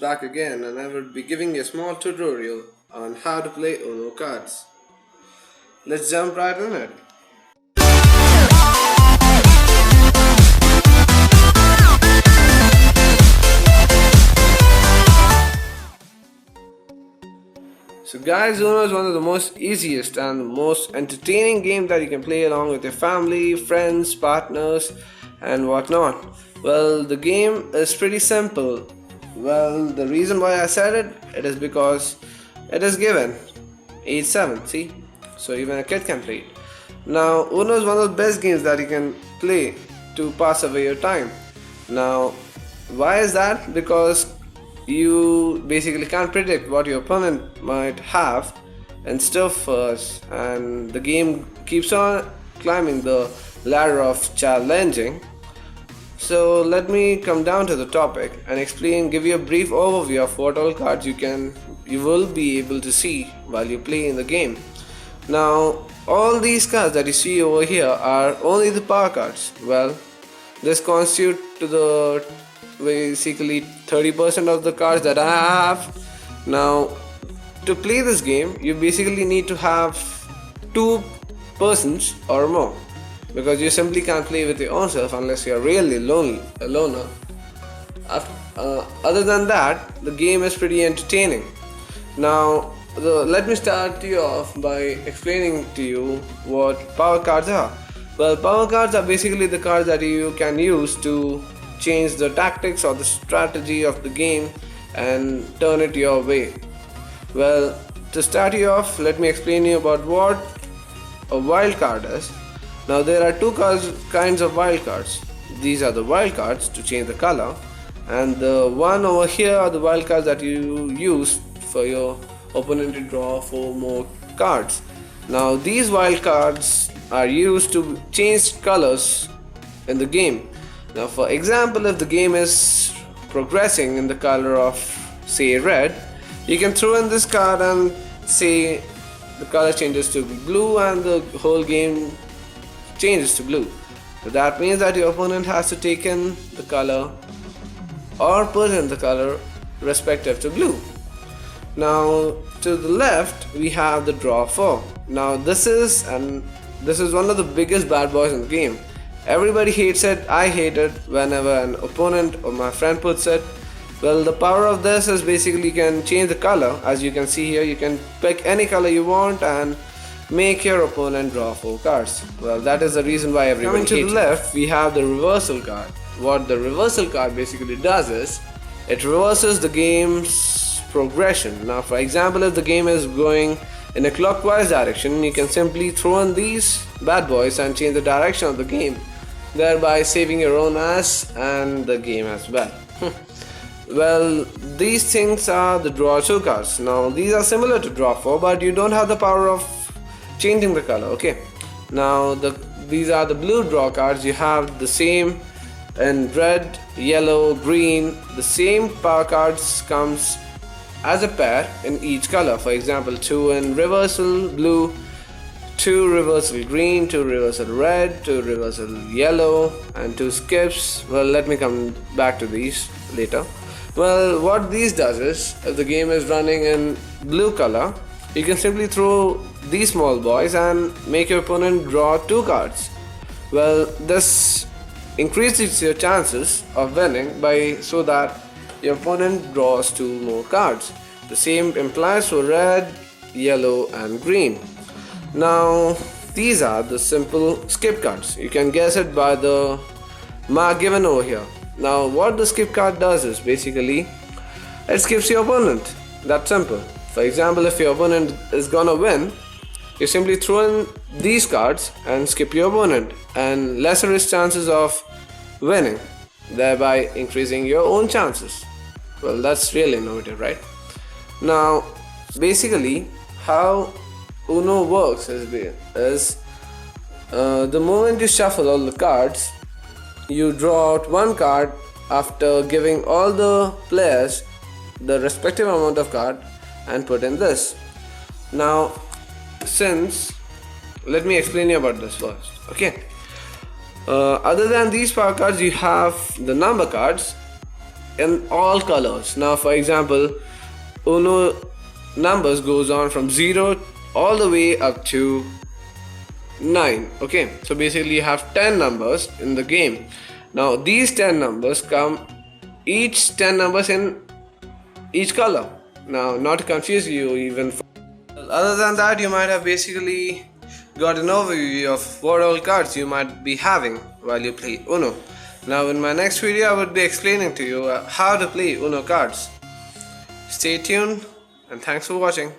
Back again, and I will be giving a small tutorial on how to play Uno cards. Let's jump right in it. So guys, Uno is one of the most easiest and most entertaining games that you can play along with your family, friends, partners and whatnot. Well, the game is pretty simple. Well, the reason why I said it is because it is given age 7, see? So even a kid can play it. Now, Uno is one of the best games that you can play to pass away your time. Now, why is that? Because you basically can't predict what your opponent might have in store first, and the game keeps on climbing the ladder of challenging. So let me come down to the topic and give you a brief overview of what all cards you will be able to see while you play in the game. Now, all these cards that you see over here are only the power cards. Well, this constitute to the basically 30% of the cards that I have. Now, to play this game, you basically need to have 2 persons or more, because you simply can't play with your own self unless you're really lonely, a loner. Other than that, the game is pretty entertaining. Now, let me start you off by explaining to you what power cards are. Well, power cards are basically the cards that you can use to change the tactics or the strategy of the game and turn it your way. Well, to start you off, let me explain you about what a wild card is. Now, there are 2 kinds of wild cards. These are the wild cards to change the color, and the one over here are the wild cards that you use for your opponent to draw 4 more cards. Now, these wild cards are used to change colors in the game. Now, for example, if the game is progressing in the color of, say, red, you can throw in this card and say the color changes to blue and the whole game changes to blue. So that means that your opponent has to take in the color or put in the color respective to blue. Now, to the left, we have the draw 4. Now, this is one of the biggest bad boys in the game. Everybody hates it. I hate it whenever an opponent or my friend puts it. Well, the power of this is basically you can change the color. As you can see here, you can pick any color you want and make your opponent draw 4 cards. Well, that is the reason why everybody hates it. Coming to the left, we have the reversal card. What the reversal card basically does is, it reverses the game's progression. Now, for example, if the game is going in a clockwise direction, you can simply throw in these bad boys and change the direction of the game, thereby saving your own ass and the game as well. Well, these things are the draw 2 cards. Now, these are similar to draw 4, but you don't have the power of changing the color. Okay, now these are the blue draw cards. You have the same in red, yellow, green. The same power cards comes as a pair in each color. For example, 2 in reversal blue, 2 reversal green, 2 reversal red, 2 reversal yellow, and 2 skips. Well, let me come back to these later. Well, what these does is, if the game is running in blue color, you can simply throw these small boys and make your opponent draw 2 cards. Well, this increases your chances of winning so that your opponent draws 2 more cards. The same implies for red, yellow and green. Now, these are the simple skip cards. You can guess it by the mark given over here. Now, what the skip card does is basically it skips your opponent. That's simple. For example, if your opponent is gonna win, you simply throw in these cards and skip your opponent, and lesser is chances of winning, thereby increasing your own chances. Well, that's really innovative, right? Now, basically, how Uno works is the moment you shuffle all the cards, you draw out 1 card after giving all the players the respective amount of card and put in this. Now, let me explain you about this first. Okay. Other than these power cards, you have the number cards. in all colors. Now, for example, Uno numbers goes on from 0 all the way up to 9. Okay, so basically you have 10 numbers in the game. Now these 10 numbers come, each 10 numbers in each color. Now, not to confuse you even. Other than that, you might have basically got an overview of what all cards you might be having while you play Uno. Now in my next video I would be explaining to you how to play Uno cards. Stay tuned and thanks for watching.